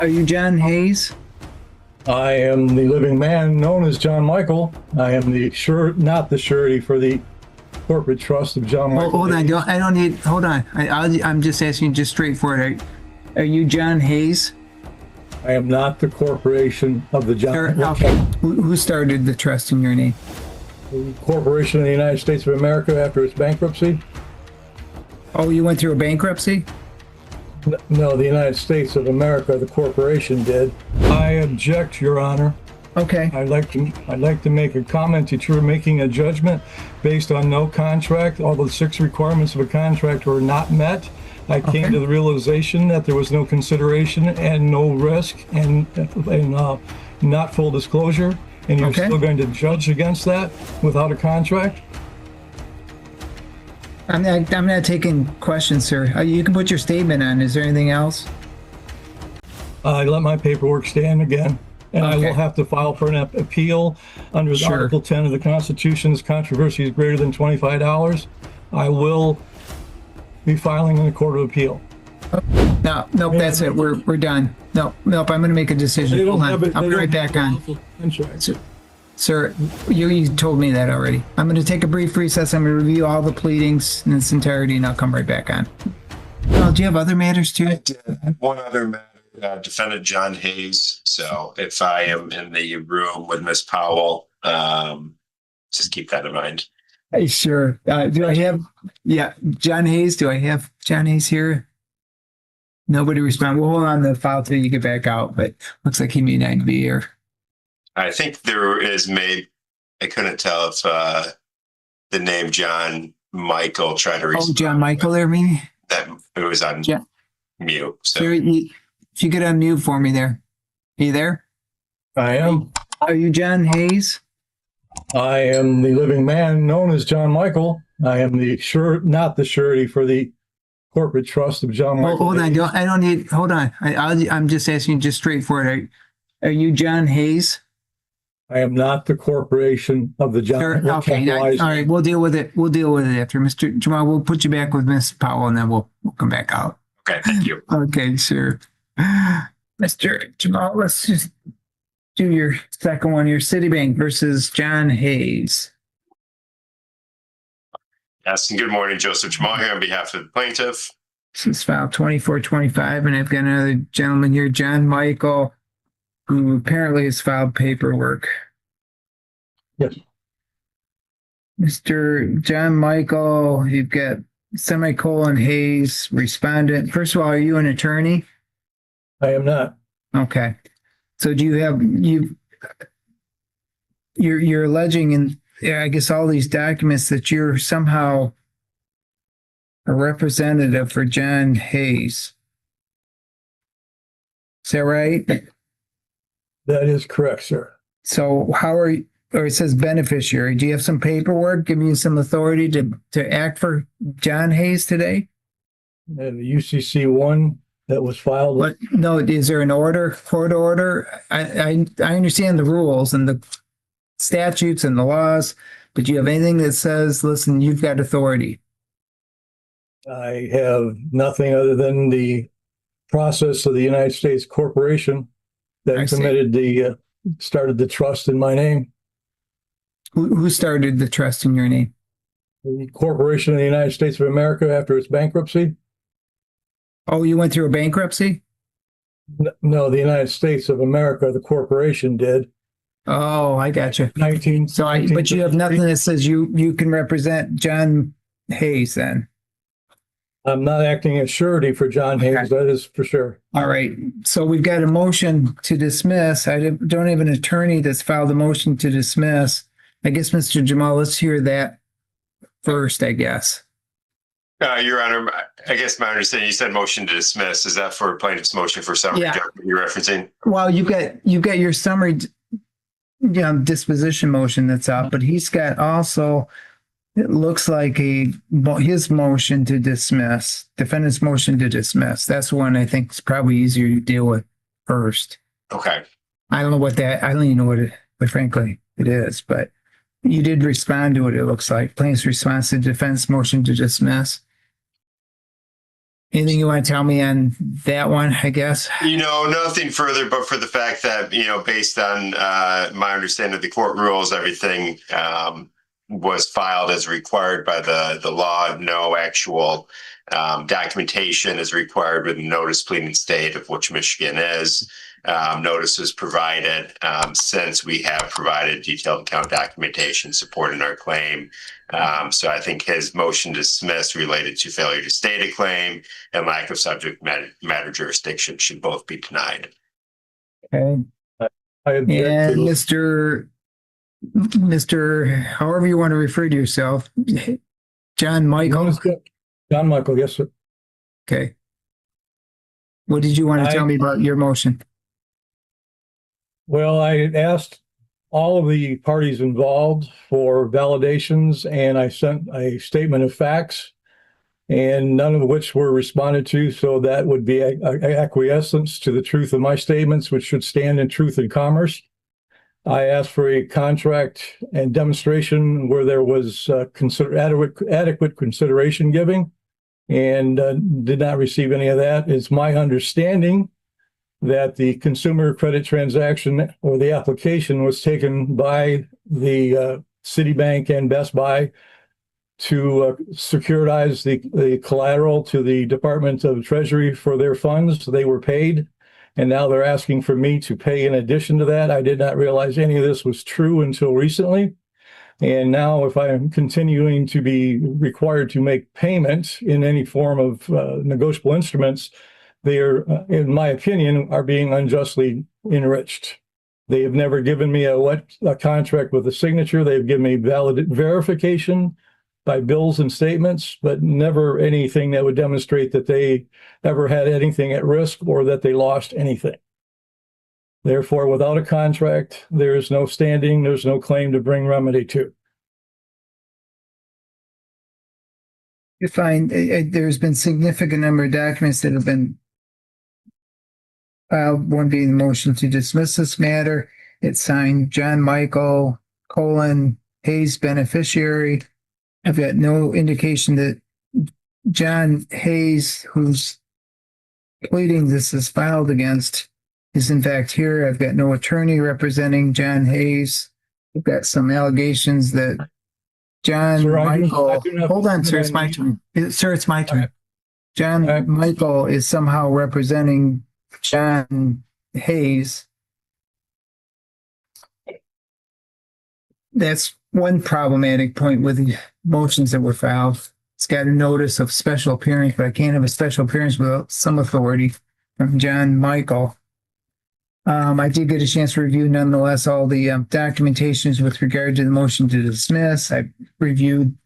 Are you John Hayes? I am the living man known as John Michael. I am not the surety for the corporate trust of John Michael. Hold on. I don't need. Hold on. I'm just asking, just straightforward. Are you John Hayes? I am not the corporation of the John. Okay. Who started the trust in your name? The Corporation of the United States of America after its bankruptcy. Oh, you went through a bankruptcy? No, the United States of America, the corporation did. I object, Your Honor. Okay. I'd like to make a comment that you're making a judgment based on no contract. All the 6 requirements of a contract were not met. I came to the realization that there was no consideration and no risk and not full disclosure, and you're still going to judge against that without a contract? I'm not taking questions, sir. You can put your statement on. Is there anything else? I let my paperwork stand again, and I will have to file for an appeal under Article 10 of the Constitution. This controversy is greater than $25. I will be filing in the Court of Appeal. No, nope, that's it. We're done. Nope, I'm going to make a decision. Hold on. I'll be right back on. Sir, you told me that already. I'm going to take a brief recess. I'm going to review all the pleadings in its entirety, and I'll come right back on. Well, do you have other matters too? I did. One other matter, Defendant John Hayes. So if I am in the room with Miss Powell, just keep that in mind. Hey, sure. Do I have, John Hayes? Do I have John Hayes here? Nobody responded. We'll hold on the file till you get back out, but looks like he may not be here. I think there is I couldn't tell if the name John Michael tried to respond. Oh, John Michael there, maybe? That it was on mute. So sir, if you could unmute for me there. Are you there? I am. Are you John Hayes? I am the living man known as John Michael. I am not the surety for the corporate trust of John Michael. Hold on. I don't need. Hold on. I'm just asking, just straightforward. Are you John Hayes? I am not the corporation of the John. Sure. Okay. All right. We'll deal with it. We'll deal with it after, Mr. Jamal. We'll put you back with Miss Powell, and then we'll come back out. okay, thank you. Okay, sure. Mr. Jamal, let's just do your second one. Your Citibank versus John Hayes. Yes, and good morning, Joseph Jamal here on behalf of the plaintiff. This is file 2425, and I've got another gentleman here, John Michael, who apparently has filed paperwork. Yes. Mr. John Michael, you've got semicolon Hayes, respondent. First of all, are you an attorney? I am not. Okay. So do you have, you're alleging in, I guess, all these documents that you're somehow a representative for John Hayes. Is that right? That is correct, sir. So how are you, or it says beneficiary. Do you have some paperwork giving you some authority to act for John Hayes today? The UCC 1 that was filed. What? No, is there an order, court order? I understand the rules and the statutes and the laws, but do you have anything that says, listen, you've got authority? I have nothing other than the process of the United States Corporation that started the trust in my name. Who started the trust in your name? The Corporation of the United States of America after its bankruptcy. Oh, you went through a bankruptcy? No, the United States of America, the corporation did. Oh, I got you. But you have nothing that says you can represent John Hayes then? I'm not acting as surety for John Hayes, that is for sure. All right. So we've got a motion to dismiss. I don't have an attorney that's filed a motion to dismiss. I guess, Mr. Jamal, let's hear that first, I guess. Your Honor, I guess my understanding, you said motion to dismiss. Is that for plaintiff's motion for summary judgment you're referencing? Well, you've got your summary disposition motion that's out, but he's got also, it looks like his motion to dismiss, defendant's motion to dismiss. That's one I think is probably easier to deal with first. Okay. I don't even know what it, but frankly, it is, but you did respond to it, it looks like. Plaintiff's response to defense motion to dismiss. Anything you want to tell me on that one, I guess? Nothing further, but for the fact that, based on my understanding of the court rules, everything was filed as required by the law. No actual documentation is required with the notice pleading state, of which Michigan is. Notice was provided since we have provided detailed account documentation supporting our claim. So I think his motion to dismiss related to failure to state a claim and lack of subject matter jurisdiction should both be denied. Okay. I object And to Mr. However you want to refer to yourself, John Michael. John Michael, yes, sir. Okay. What did you want to tell me about your motion? Well, I asked all of the parties involved for validations, and I sent a statement of facts, and none of which were responded to. So that would be acquiescence to the truth of my statements, which should stand in truth and commerce. I asked for a contract and demonstration where there was adequate consideration giving, and did not receive any of that. It's my understanding that the consumer credit transaction or the application was taken by the Citibank and Best Buy to securitize the collateral to the Department of Treasury for their funds. They were paid, and now they're asking for me to pay in addition to that. I did not realize any of this was true until recently. And now if I am continuing to be required to make payment in any form of negotiable instruments, they are, in my opinion, are being unjustly enriched. They have never given me a contract with a signature. They've given me valid verification by bills and statements, but never anything that would demonstrate that they ever had anything at risk or that they lost anything. Therefore, without a contract, there is no standing, there's no claim to bring remedy to. You find there's been significant number of documents that have been filed, one being the motion to dismiss this matter. It's signed John Michael, Hayes beneficiary. I've got no indication that John Hayes, who's pleading this is filed against, is in fact here. I've got no attorney representing John Hayes. I've got some allegations that John Sir, Michael, hold on, sir, submit it's my any- turn. Sir, it's my turn. John All right. Michael is somehow representing John Hayes. That's one problematic point with the motions that were filed. It's got a notice of special appearance, but I can't have a special appearance without some authority from John Michael. I did get a chance to review nonetheless all the documentations with regard to the motion to dismiss. I reviewed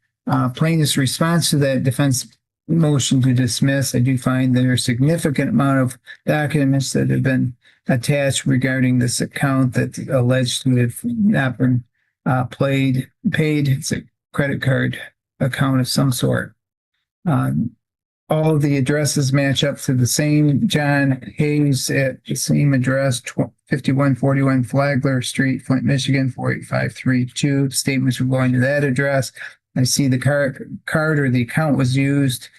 plaintiff's response to that defense motion to dismiss. I do find there are a significant amount of documents that have been attached regarding this account that alleged to have not been paid. It's a credit card account of some sort. All of the addresses match up to the same John Hayes at the same address, 5141 Flagler Street, Flint, Michigan, 48532. Statements were going to that address. I see the card or the account was used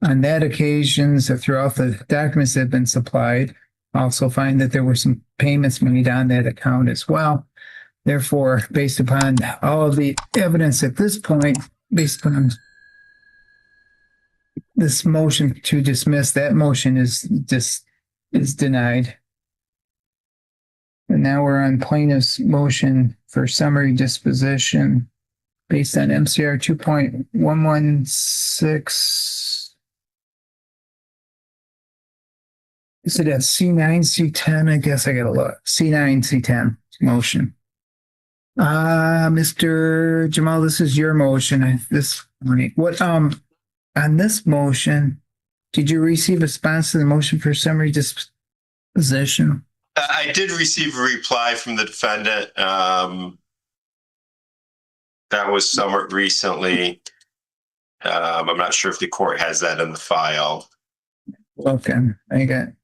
on that occasion. So throughout the documents that have been supplied, I also find that there were some payments made on that account as well. Therefore, based upon all of the evidence at this point, based on this motion to dismiss, that motion is denied. And now we're on plaintiff's motion for summary disposition based on MCR 2.116. Is it a C9, C10? I guess I gotta look. C9, C10 motion. Mr. Jamal, this is your motion. What on this motion, did you receive a response to the motion for summary disposition? I did receive a reply from the defendant. That was somewhat recently. I'm not sure if the court has that in the file. Okay, I got it.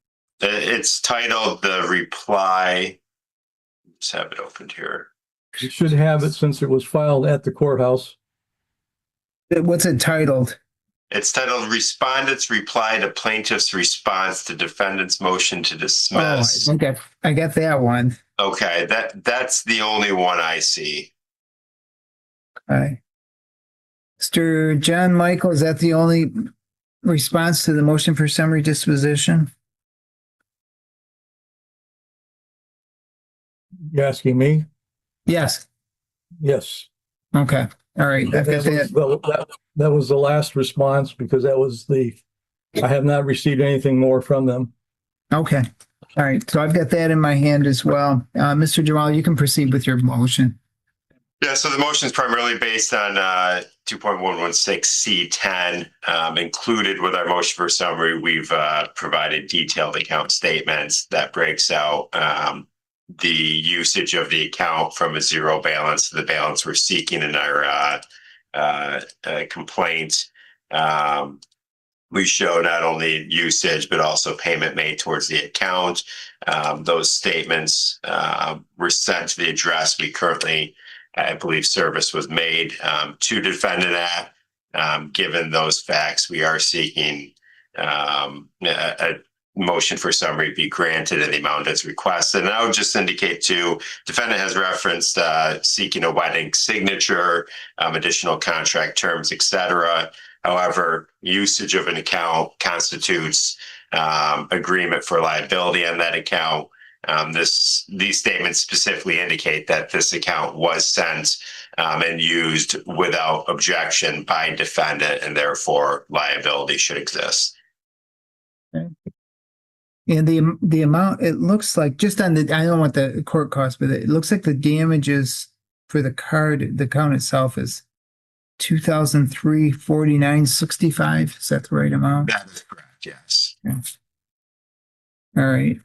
It's titled the reply. Let's have it opened here. You should have it since it was filed at the courthouse. What's it titled? It's titled Respondent's Reply to Plaintiff's Response to Defendant's Motion to Dismiss. Oh, okay. I got that one. Okay, that's the only one I see. Okay. Mr. John Michael, is that the only response to the motion for summary disposition? You asking me? Yes. Yes. Okay. All right. I've got that. That was the last response because I have not received anything more from them. Okay. All right. So I've got that in my hand as well. Mr. Jamal, you can proceed with your motion. Yeah, so the motion is primarily based on 2.116C10. Included with our motion for summary, we've provided detailed account statements that breaks out the usage of the account from a zero balance to the balance we're seeking in our complaint. We show not only usage, but also payment made towards the account. Those statements were sent to the address we currently, I believe, service was made to defendant at. Given those facts, we are seeking a motion for summary be granted in the amount as requested. And I would just indicate too, defendant has referenced seeking a wedding signature, additional contract terms, etc. However, usage of an account constitutes agreement for liability on that account. These statements specifically indicate that this account was sent and used without objection by defendant, and therefore liability should exist. Okay. And the amount, it looks like, just on the, I don't want the court cost, but it looks like the damages for the card, the account itself is $2,349.65. Is that the right amount? That is correct, yes. Yeah. All right.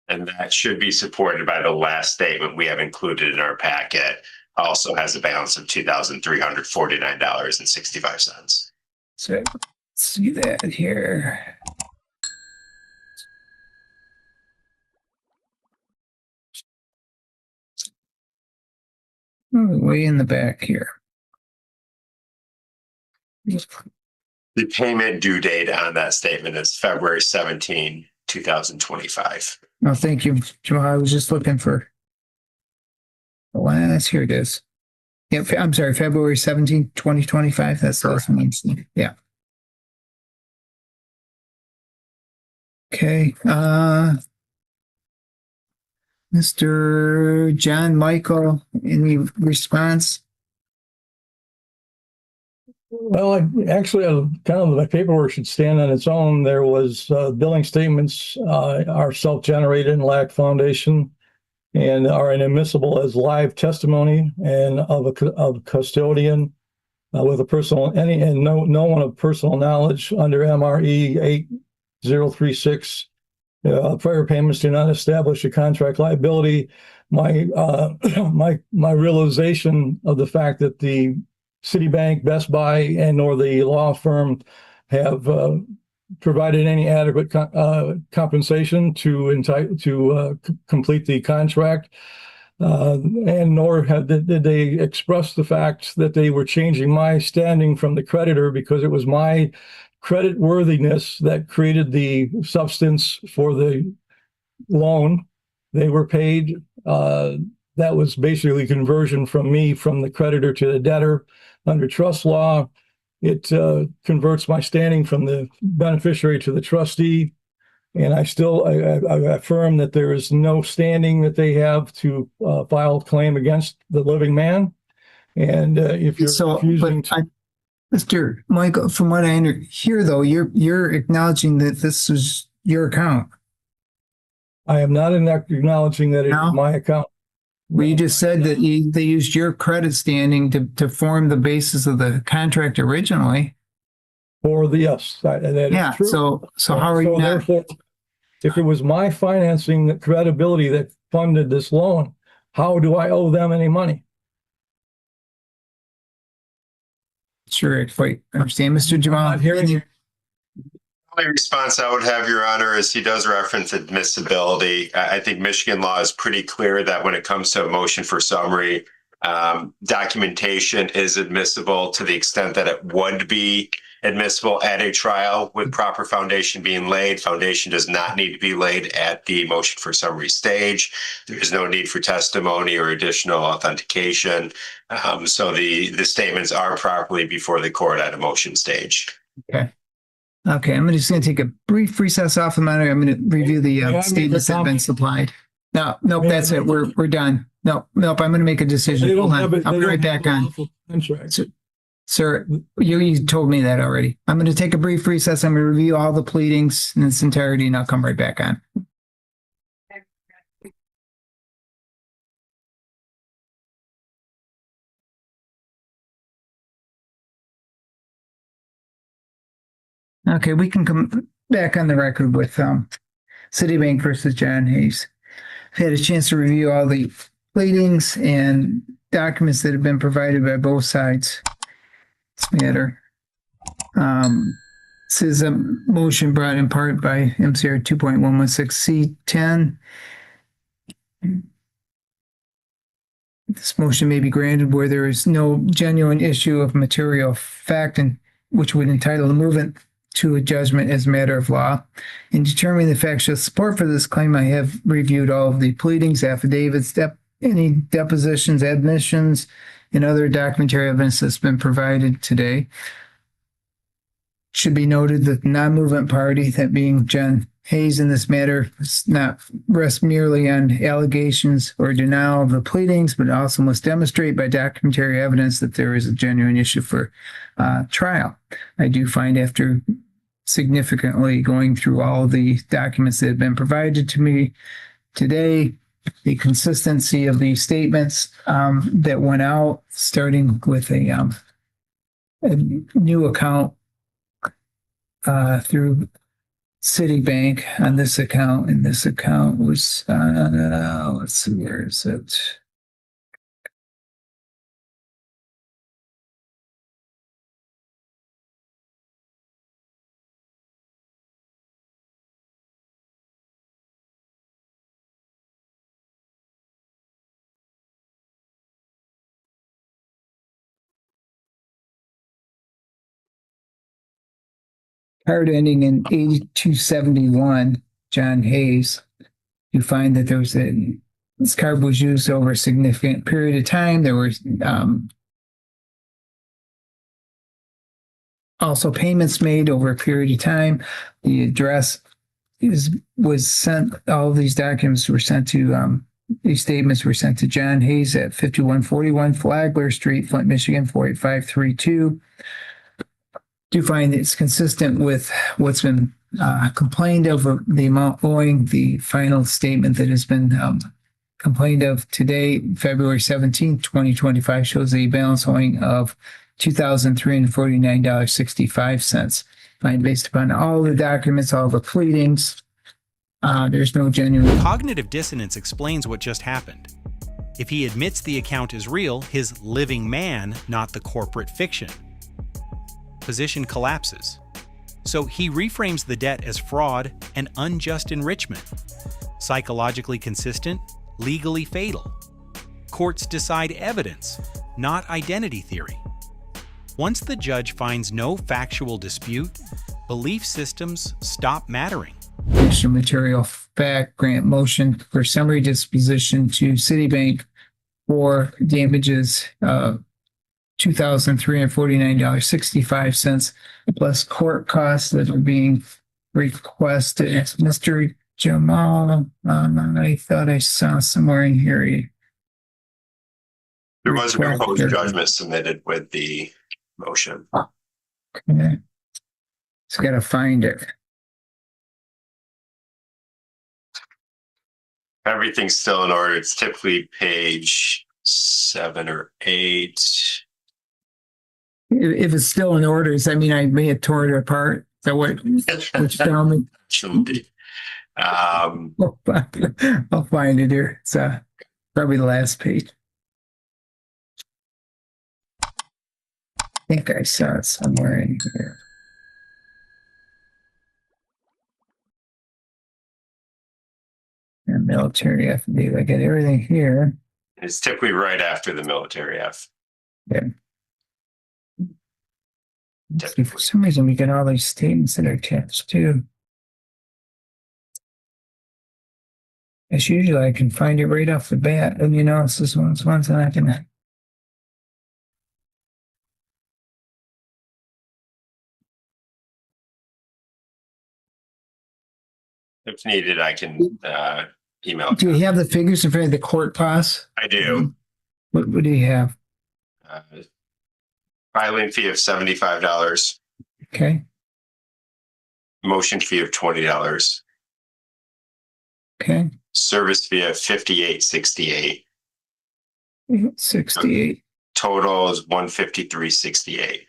And that should be supported by the last statement we have included in our packet. Also has a balance of $2,349.65. So let's see that here. Way in the back here. The payment due date on that statement is February 17, 2025. No, thank you, Joe. I was just looking for the last, here it is. Yeah, I'm sorry, February 17, 2025. That's the last one. Yeah. Okay. Mr. John Michael, any response? Well, actually, kind of my paperwork should stand on its own. There was billing statements are self-generated and lack foundation and are inadmissible as live testimony and of a custodian with a personal no one of personal knowledge under MRE 8036. Prior payments do not establish a contract liability. My realization of the fact that the Citibank, Best Buy, and or the law firm have provided any adequate compensation to complete the contract, and nor did they express the fact that they were changing my standing from the creditor because it was my credit worthiness that created the substance for the loan. They were paid. That was basically conversion from me from the creditor to the debtor. Under trust law, it converts my standing from the beneficiary to the trustee. And I affirm that there is no standing that they have to file a claim against the living man. And if you're refusing to... Mr. Michael, from what I hear, though, you're acknowledging that this is your account. I am not acknowledging that it is my account. Well, you just said that they used your credit standing to form the basis of the contract originally. Yes, that is true. So how are you not? Therefore, if it was my financing credibility that funded this loan, how do I owe them any money? Sure, quite understand, Mr. Jamal. I'm hearing you. The only response I would have, Your Honor, is he does reference admissibility. I think Michigan law is pretty clear that when it comes to a motion for summary, documentation is admissible to the extent that it would be admissible at a trial with proper foundation being laid. Foundation does not need to be laid at the motion for summary stage. There is no need for testimony or additional authentication. So the statements are properly before the court at a motion stage. Okay. Okay, I'm just going to take a brief recess off the matter. I'm going to review the May I make a statements that have been comment? supplied. No, nope, May I that's it. We're done. Nope, I'm going to make a decision. They don't Hold on. have it. I'll They be right don't back have a on. lawful contract. Sir, you told me that already. I'm going to take a brief recess. I'm going to review all the pleadings in its entirety, and I'll come right back on. Okay, we can come back on the record with Citibank versus John Hayes. I've had a chance to review all the pleadings and documents that have been provided by both sides. This matter. This is a motion brought in part by MCR 2.116C10. This motion may be granted where there is no genuine issue of material fact and which would entitle the movement to a judgment as a matter of law. In determining the factual support for this claim, I have reviewed all of the pleadings, affidavits, any depositions, admissions, and other documentary evidence that's been provided today. Should be noted that the non-movement party, that being John Hayes in this matter, does not rest merely on allegations or denial of the pleadings, but also must demonstrate by documentary evidence that there is a genuine issue for trial. I do find after significantly going through all of the documents that have been provided to me today, the consistency of the statements that went out, starting with a new account through Citibank on this account, and this account was, let's see, where is it? Card ending in 8271, John Hayes. You find that there was this card was used over a significant period of time. There were also payments made over a period of time. The address was sent, all of these documents were sent to, these statements were sent to John Hayes at 5141 Flagler Street, Flint, Michigan, 48532. Do find it's consistent with what's been complained of, the amount owing. The final statement that has been complained of today, February 17th, 2025, shows a balance owing of $2,349.65. Find based upon all the documents, all the pleadings, there's no genuine. Cognitive dissonance explains what just happened. If he admits the account is real, his living man, not the corporate fiction. Position collapses. So he reframes the debt as fraud and unjust enrichment. Psychologically consistent, legally fatal. Courts decide evidence, not identity theory. Once the judge finds no factual dispute, belief systems stop mattering. Material fact grant motion for summary disposition to Citibank for damages $2,349.65 plus court costs that are being requested. Mr. Jamal, I thought I saw somewhere in here. There was a proposed judgment submitted with the motion. Okay. Just got to find it. Everything's still in order. It's typically page 7 or 8. If it's still in order, does that mean I may have torn it apart? Is that what you tell me? I'll find it here. It's probably the last page. I think I saw it somewhere in here. And military affidavit. I got everything here. It's typically right after the military F. Yeah. For some reason, we get all these statements that are attached too. As usual, I can find it right off the bat. And analysis ones and I can. If needed, I can email. Do you have the figures in front of the court costs? I do. What do you have? Filing fee of $75. Okay. Motion fee of $20. Okay. Service fee of $58.68. 68. Total is $153.68.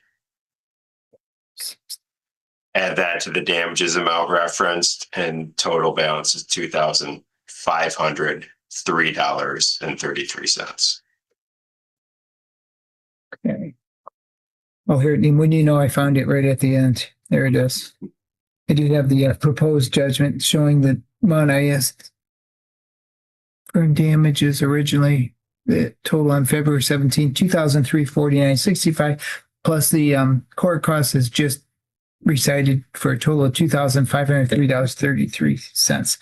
Add that to the damages amount referenced, and total balance is $2,503.33. Okay. Oh, here, when I found it right at the end. There it is. I do have the proposed judgment showing the amount I asked for damages originally. The total on February 17, 2,349.65, plus the court cost is just recited for a total of $2,503.33.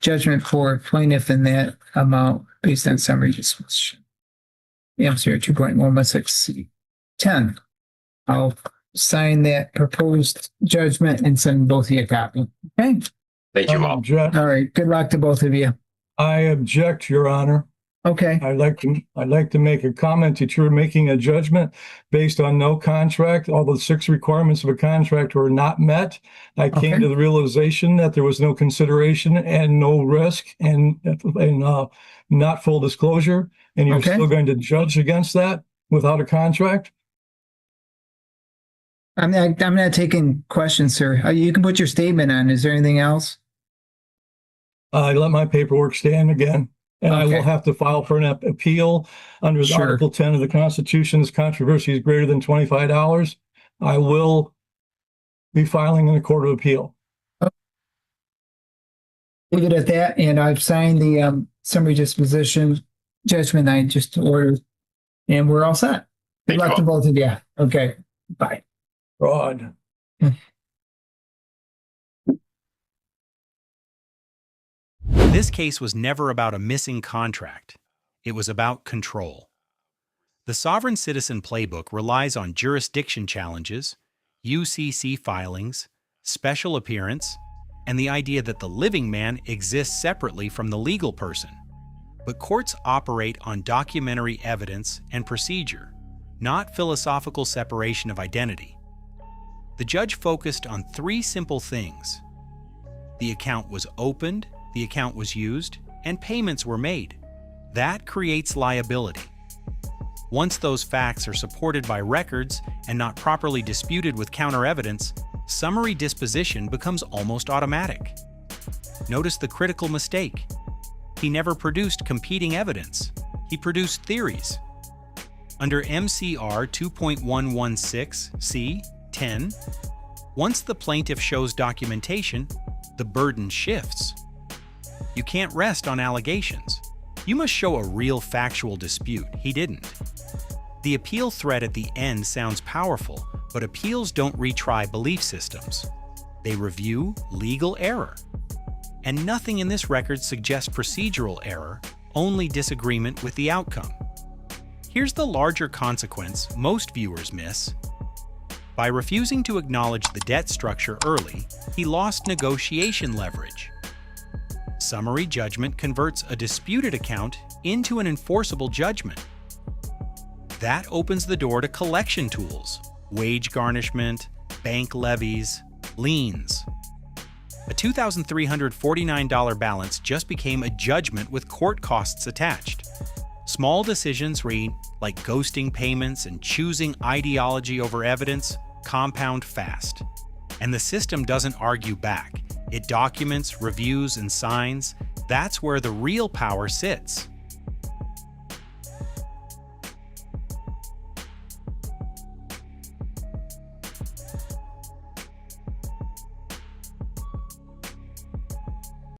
Judgment for plaintiff in that amount based on summary disposition. Answer 2.116C10. I'll sign that proposed judgment and send both of you a copy. Okay. Thank you all. All right. Good luck to both of you. I object, Your Honor. Okay. I'd like to make a comment that you're making a judgment based on no contract. All the 6 requirements of a contract were not met. I came to the realization that there was no consideration and no risk and not full disclosure. And you're still going to judge against that without a contract? I'm not taking questions, sir. You can put your statement on. Is there anything else? I let my paperwork stand again. And I will have to file for an appeal under Article 10 of the Constitution. This controversy is greater than $25. I will be filing in the Court of Appeal. Leave it at that. And I've signed the summary disposition judgment I just ordered. And we're all set. Good luck to both of you. Okay. Bye. Fraud. This case was never about a missing contract. It was about control. The Sovereign Citizen Playbook relies on jurisdiction challenges, UCC filings, special appearance, and the idea that the living man exists separately from the legal person. But courts operate on documentary evidence and procedure, not philosophical separation of identity. The judge focused on 3 simple things. The account was opened, the account was used, and payments were made. That creates liability. Once those facts are supported by records and not properly disputed with counter evidence, summary disposition becomes almost automatic. Notice the critical mistake. He never produced competing evidence. He produced theories. Under MCR 2.116C10, once the plaintiff shows documentation, the burden shifts. You can't rest on allegations. You must show a real factual dispute. He didn't. The appeal threat at the end sounds powerful, but appeals don't retry belief systems. They review legal error. And nothing in this record suggests procedural error, only disagreement with the outcome. Here's the larger consequence most viewers miss. By refusing to acknowledge the debt structure early, he lost negotiation leverage. Summary judgment converts a disputed account into an enforceable judgment. That opens the door to collection tools, wage garnishment, bank levies, liens. A $2,349 balance just became a judgment with court costs attached. Small decisions like ghosting payments and choosing ideology over evidence compound fast. And the system doesn't argue back. It documents, reviews, and signs. That's where the real power sits.